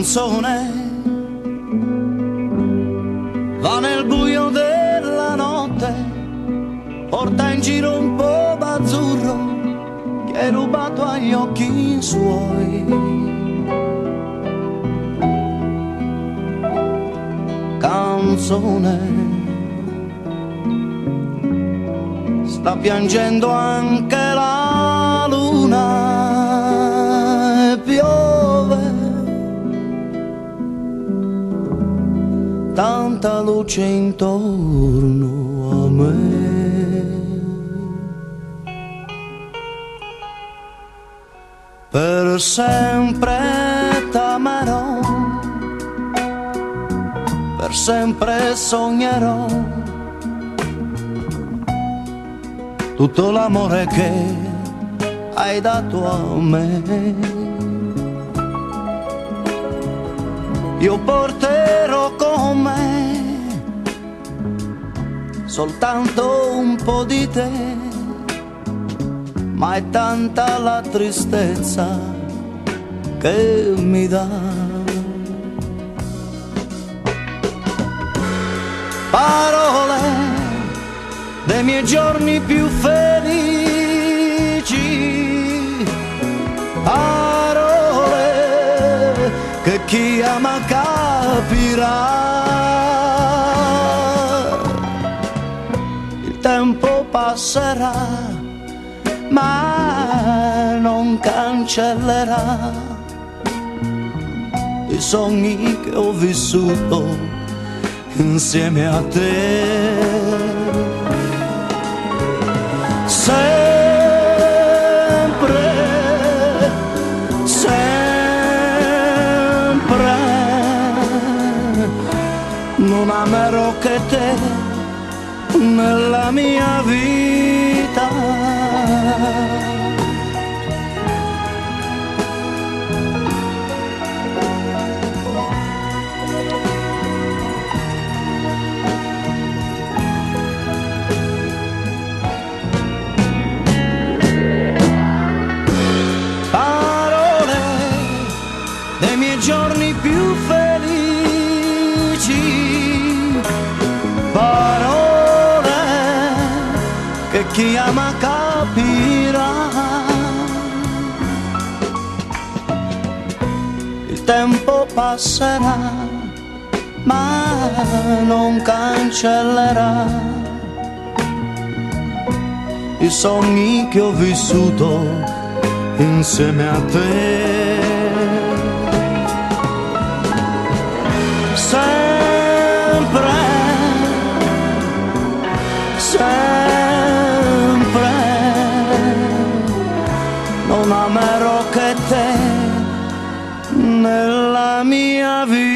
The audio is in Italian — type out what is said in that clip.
canzone va nel buio della notte, porta in giro un po' d'azzurro che hai rubato agli occhi suoi. Canzone, sta piangendo anche la luna e piove tanta luce intorno a me. Per sempre t'amerò, per sempre sognerò tutto l'amore che hai dato a me. Io porterò con me soltanto un po' di te, ma è tanta la tristezza che mi dà. Parole dei miei giorni più felici, parole che chi ama capirà. Il tempo passerà, ma non cancellerà i sogni che ho vissuto insieme a te. Sempre, sempre non amerò che te nella mia vita. Parole dei miei giorni più felici, parole che chi ama capirà. Il tempo passerà, ma non cancellerà i sogni che ho vissuto insieme a te. Sempre, sempre non amerò che te nella mia vita.